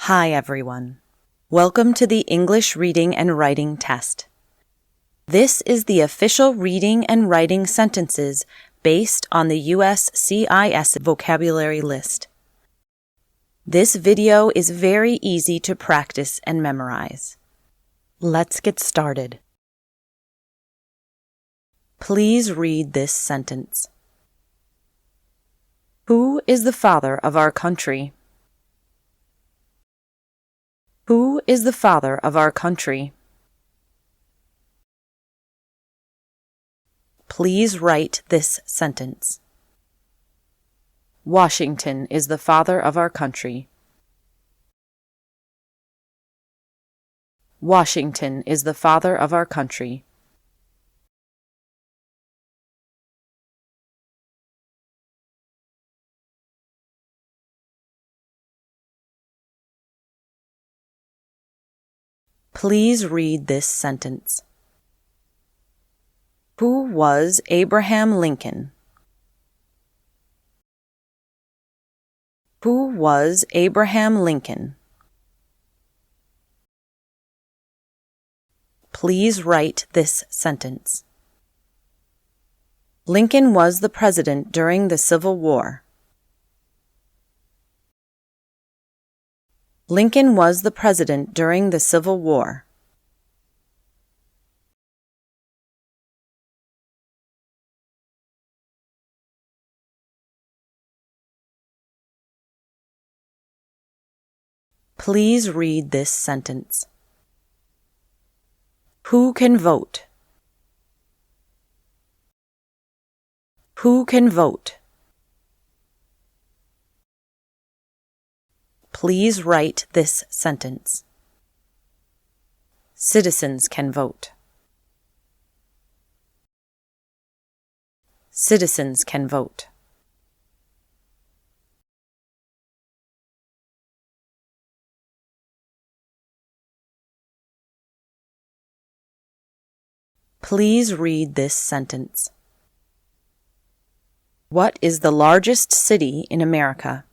Hi, everyone. Welcome to the English Reading and Writing Test. This is the official reading and writing sentences based on the USCIS vocabulary list. This video is very easy to practice and memorize. Let's get started. Please read this sentence. Who is the father of our country? Who is the father of our country? Please write this sentence. Washington is the father of our country. Washington is the father of our country. Please read this sentence. Who was Abraham Lincoln? Who was Abraham Lincoln? Please write this sentence. Lincoln was the president during the Civil War. Lincoln was the president during the Civil War. Please read this sentence. Who can vote? Who can vote? Please write this sentence. Citizens can vote. Citizens can vote. Please read this sentence. What is the largest city in America?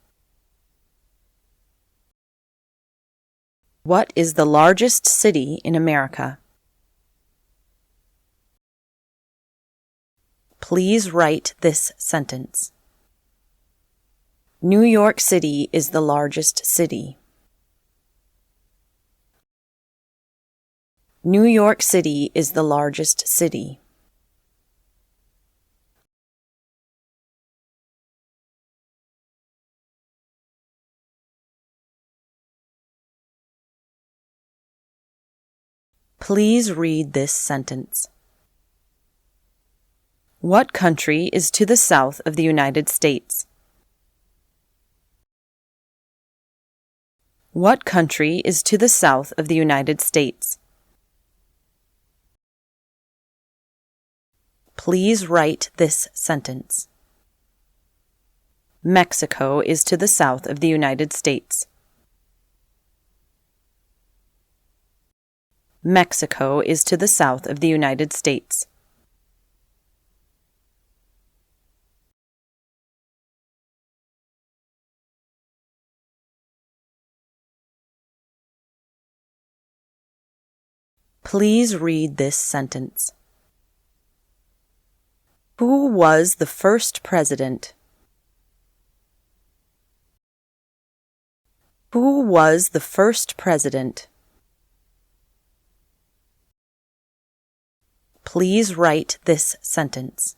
What is the largest city in America? Please write this sentence. New York City is the largest city. New York City is the largest city. Please read this sentence. What country is to the south of the United States? What country is to the south of the United States? Please write this sentence. Mexico is to the south of the United States. Mexico is to the south of the United States. Please read this sentence. Who was the first president? Who was the first president? Please write this sentence.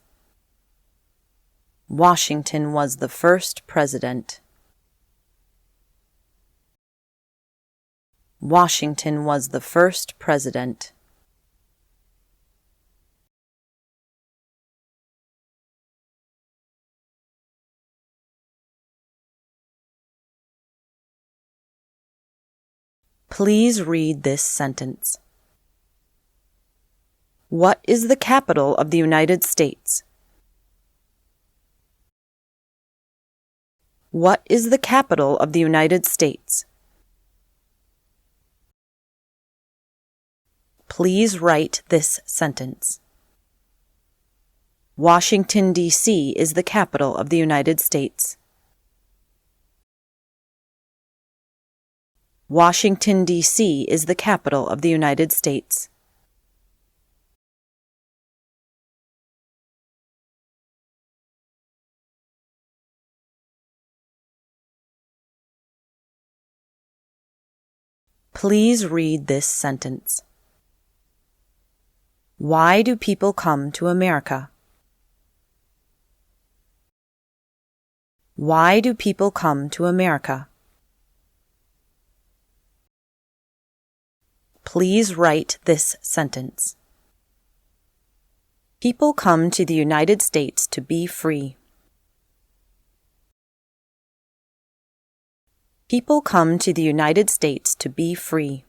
Washington was the first president. Washington was the first president. Please read this sentence. What is the capital of the United States? What is the capital of the United States? Please write this sentence. Washington, D.C. is the capital of the United States. Washington, D.C. is the capital of the United States. Please read this sentence. Why do people come to America? Why do people come to America? Please write this sentence. People come to the United States to be free. People come to the United States to be free.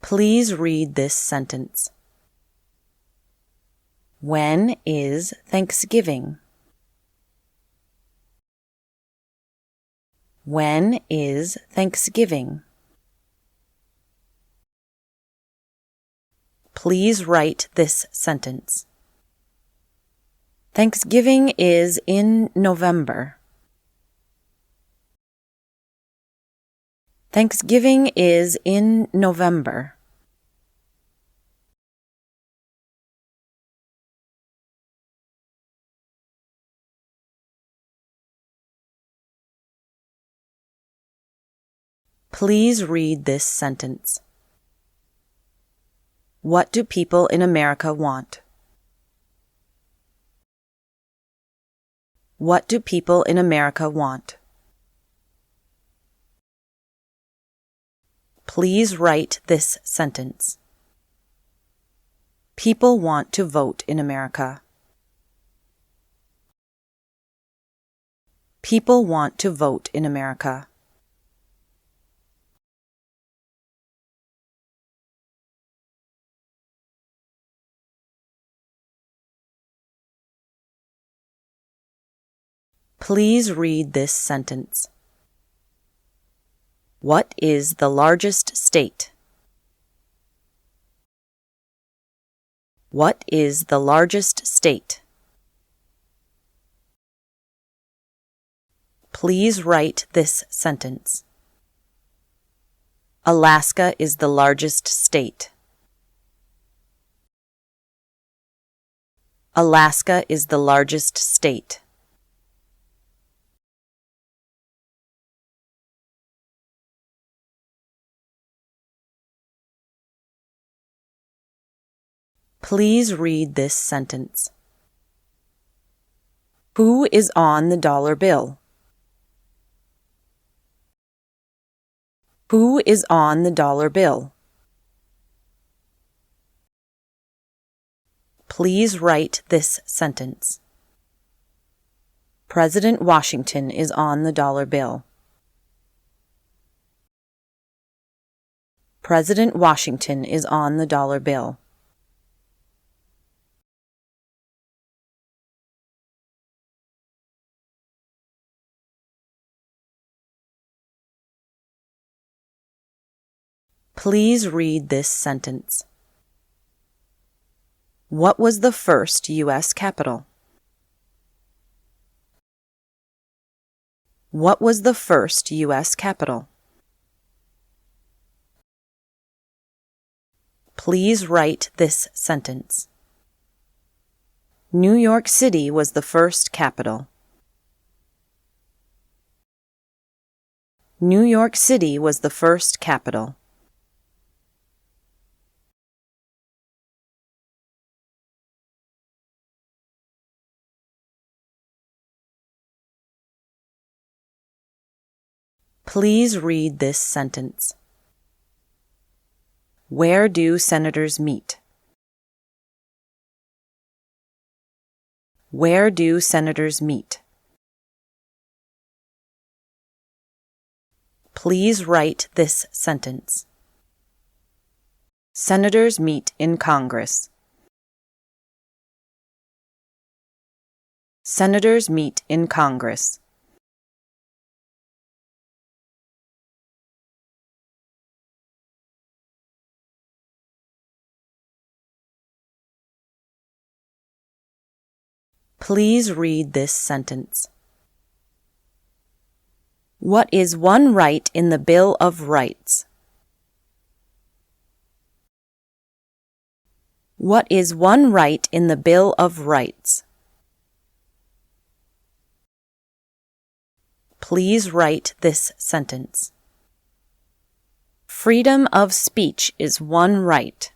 Please read this sentence. When is Thanksgiving? When is Thanksgiving? Please write this sentence. Thanksgiving is in November. Thanksgiving is in November. Please read this sentence. What do people in America want? What do people in America want? Please write this sentence. People want to vote in America. People want to vote in America. Please read this sentence. What is the largest state? What is the largest state? Please write this sentence. Alaska is the largest state. Alaska is the largest state. Please read this sentence. Who is on the dollar bill? Who is on the dollar bill? Please write this sentence. President Washington is on the dollar bill. President Washington is on the dollar bill. Please read this sentence. What was the first U.S. capital? What was the first U.S. capital? Please write this sentence. New York City was the first capital. New York City was the first capital. Please read this sentence. Where do senators meet? Where do senators meet? Please write this sentence. Senators meet in Congress. Senators meet in Congress. Please read this sentence. What is one right in the Bill of Rights? What is one right in the Bill of Rights? Please write this sentence. Freedom of speech is one right.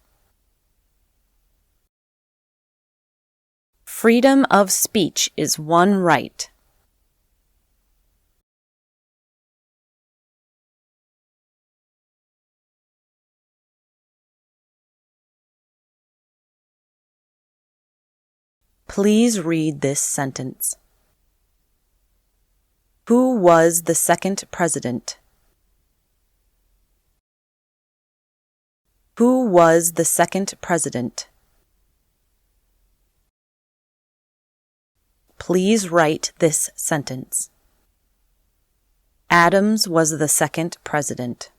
Freedom of speech is one right. Please read this sentence. Who was the second president? Who was the second president? Please write this sentence. Adams was the second president.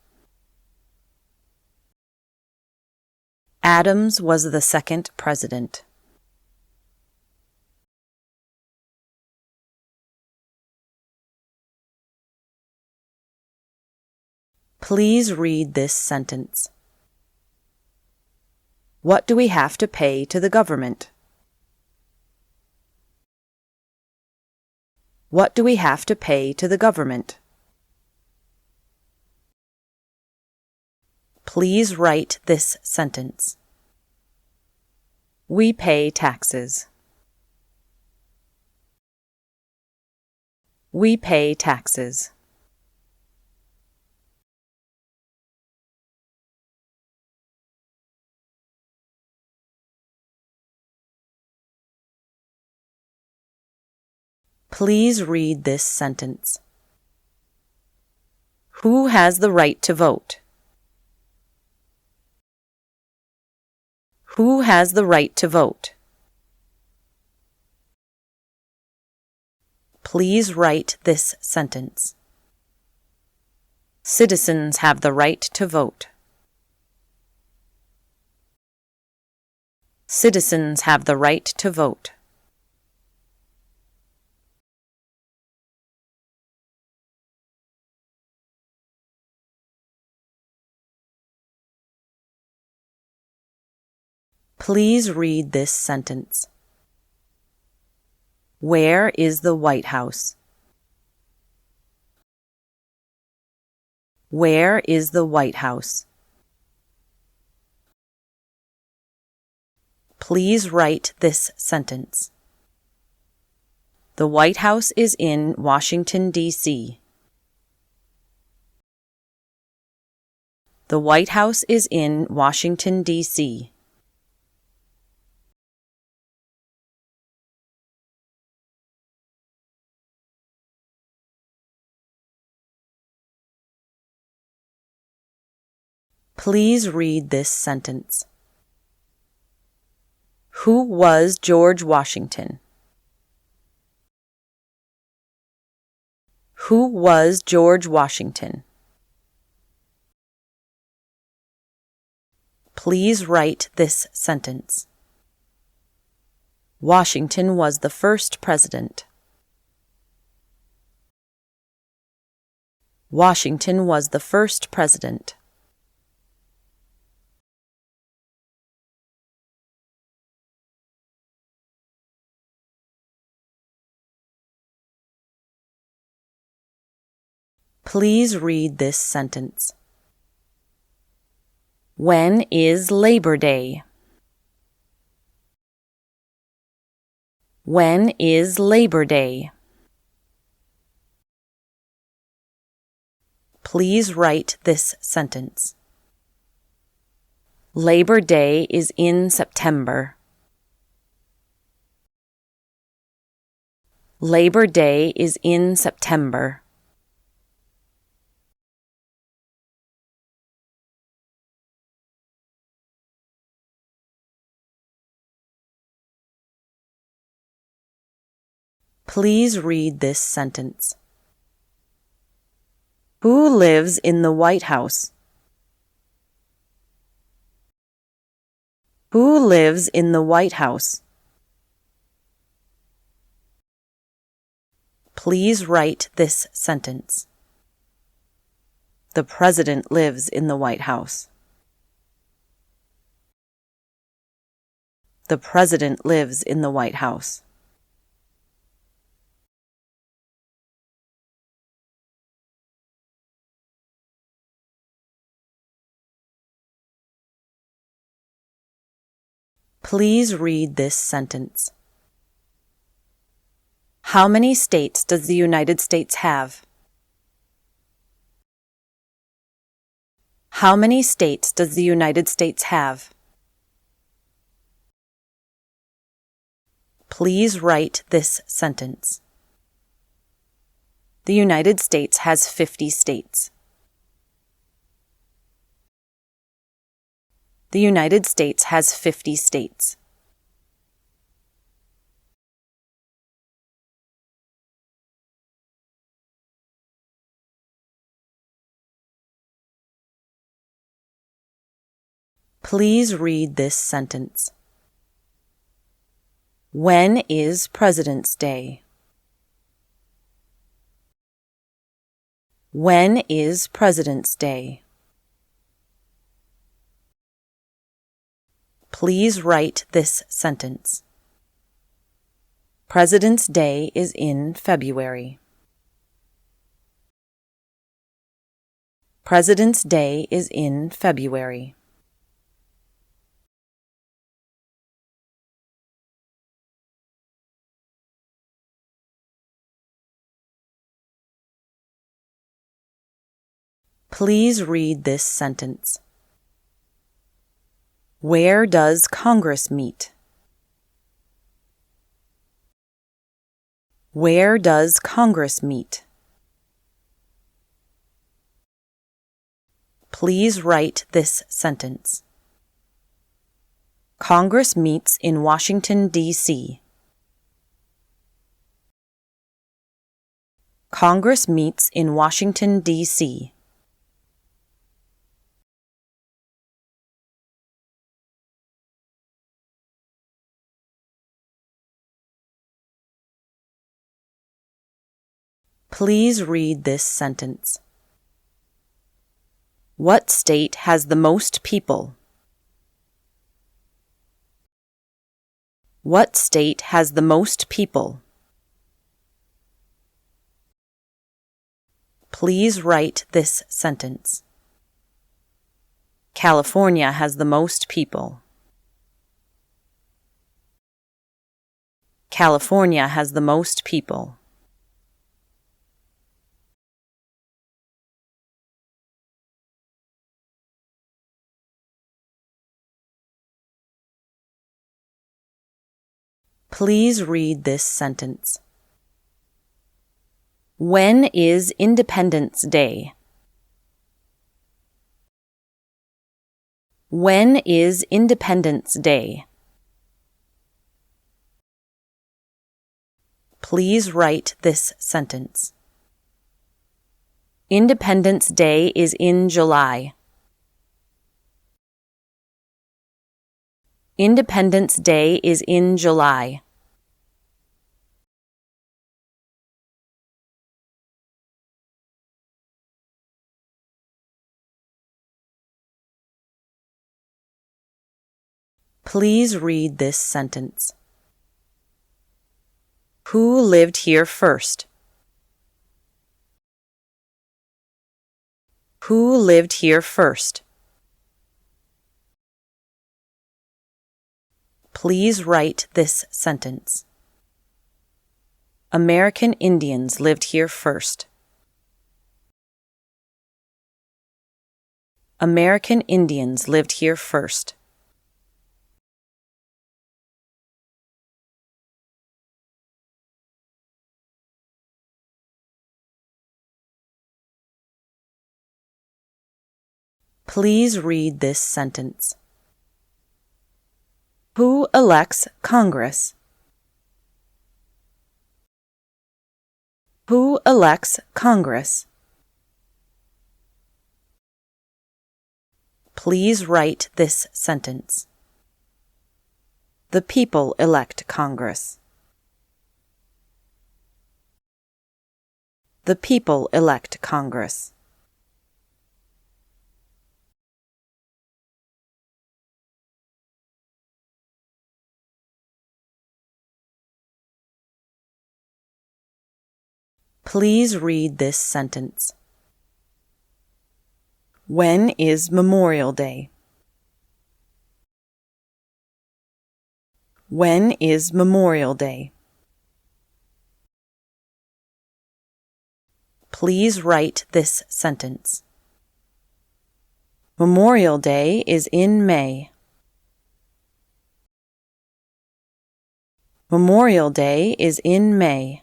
Adams was the second president. Please read this sentence. What do we have to pay to the government? What do we have to pay to the government? Please write this sentence. We pay taxes. We pay taxes. Please read this sentence. Who has the right to vote? Who has the right to vote? Please write this sentence. Citizens have the right to vote. Citizens have the right to vote. Please read this sentence. Where is the White House? Where is the White House? Please write this sentence. The White House is in Washington, D.C. The White House is in Washington, D.C. Please read this sentence. Who was George Washington? Who was George Washington? Please write this sentence. Washington was the first president. Washington was the first president. Please read this sentence. When is Labor Day? When is Labor Day? Please write this sentence. Labor Day is in September. Labor Day is in September. Please read this sentence. Who lives in the White House? Who lives in the White House? Please write this sentence. The President lives in the White House. The President lives in the White House. Please read this sentence. How many states does the United States have? How many states does the United States have? Please write this sentence. The United States has 50 states. The United States has 50 states. Please read this sentence. When is President's Day? When is President's Day? Please write this sentence. President's Day is in February. President's Day is in February. Please read this sentence. Where does Congress meet? Where does Congress meet? Please write this sentence. Congress meets in Washington, D.C. Congress meets in Washington, D.C. Please read this sentence. What state has the most people? What state has the most people? Please write this sentence. California has the most people. California has the most people. Please read this sentence. When is Independence Day? When is Independence Day? Please write this sentence. Independence Day is in July. Independence Day is in July. Please read this sentence. Who lived here first? Who lived here first? Please write this sentence. American Indians lived here first. American Indians lived here first. Please read this sentence. Who elects Congress? Who elects Congress? Please write this sentence. The people elect Congress. The people elect Congress. Please read this sentence. When is Memorial Day? When is Memorial Day? Please write this sentence. Memorial Day is in May. Memorial Day is in May.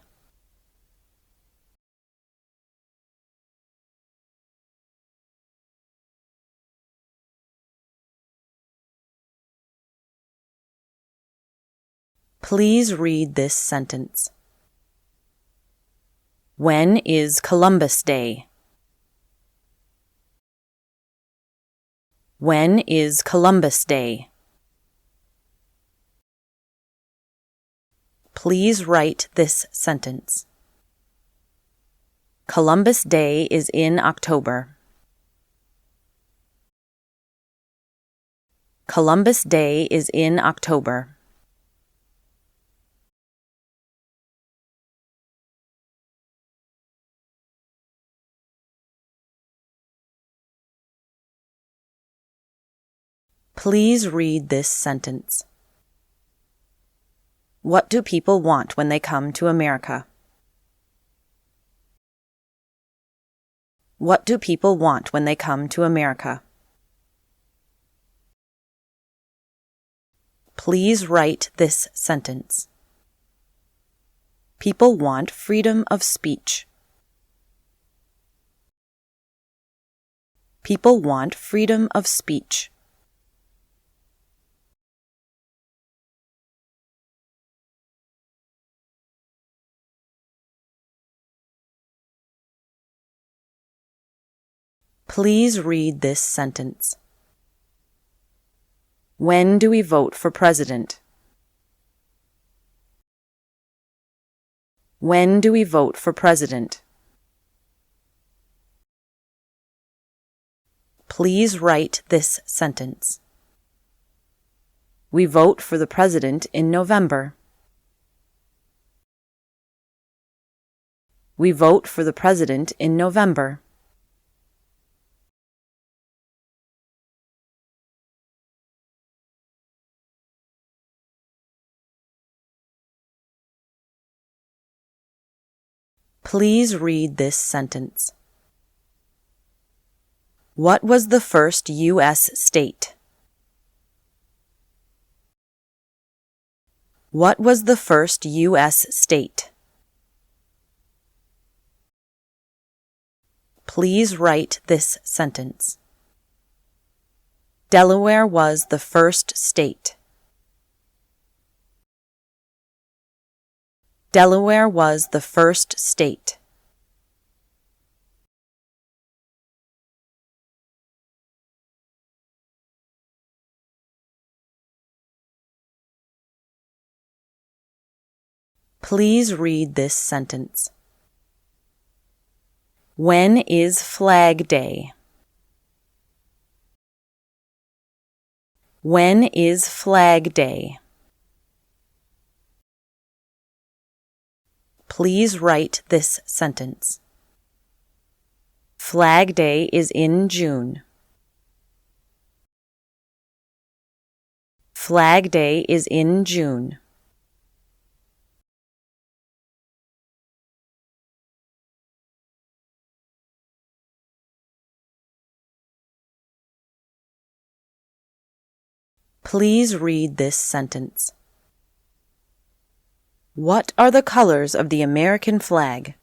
Please read this sentence. When is Columbus Day? When is Columbus Day? Please write this sentence. Columbus Day is in October. Columbus Day is in October. Please read this sentence. What do people want when they come to America? What do people want when they come to America? Please write this sentence. People want freedom of speech. People want freedom of speech. Please read this sentence. When do we vote for president? When do we vote for president? Please write this sentence. We vote for the president in November. We vote for the president in November. Please read this sentence. What was the first U.S. state? What was the first U.S. state? Please write this sentence. Delaware was the first state. Delaware was the first state. Please read this sentence. When is Flag Day? When is Flag Day? Please write this sentence. Flag Day is in June. Flag Day is in June. Please read this sentence. What are the colors of the American flag?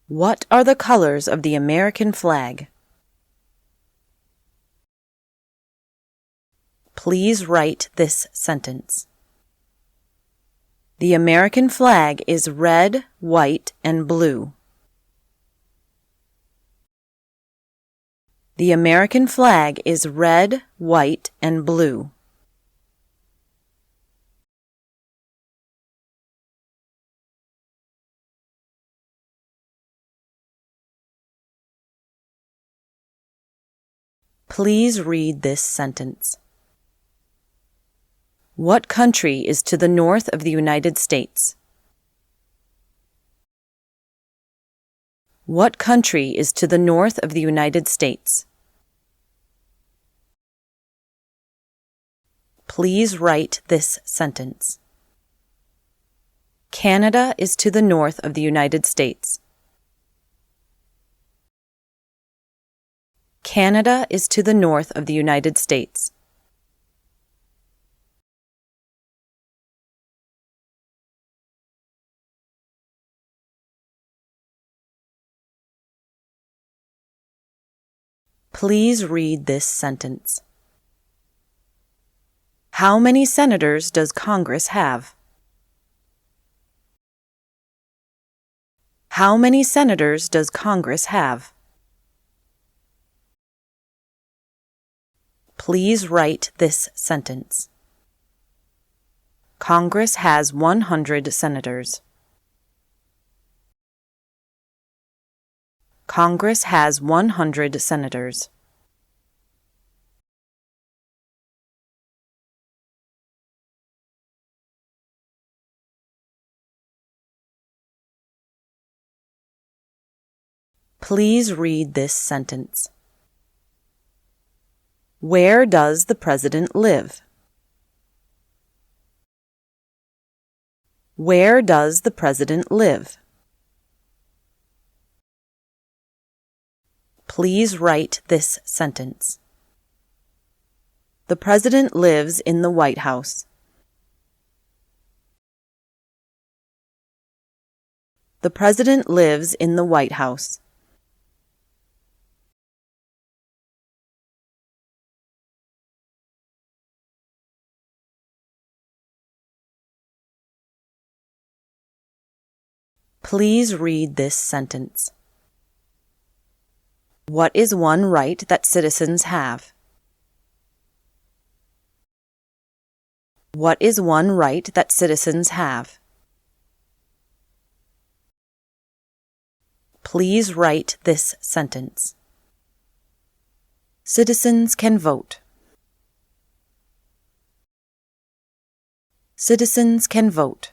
What are the colors of the American flag? Please write this sentence. The American flag is red, white, and blue. The American flag is red, white, and blue. Please read this sentence. What country is to the north of the United States? What country is to the north of the United States? Please write this sentence. Canada is to the north of the United States. Canada is to the north of the United States. Please read this sentence. How many senators does Congress have? How many senators does Congress have? Please write this sentence. Congress has 100 senators. Congress has 100 senators. Please read this sentence. Where does the president live? Where does the president live? Please write this sentence. The president lives in the White House. The president lives in the White House. Please read this sentence. What is one right that citizens have? What is one right that citizens have? Please write this sentence. Citizens can vote. Citizens can vote.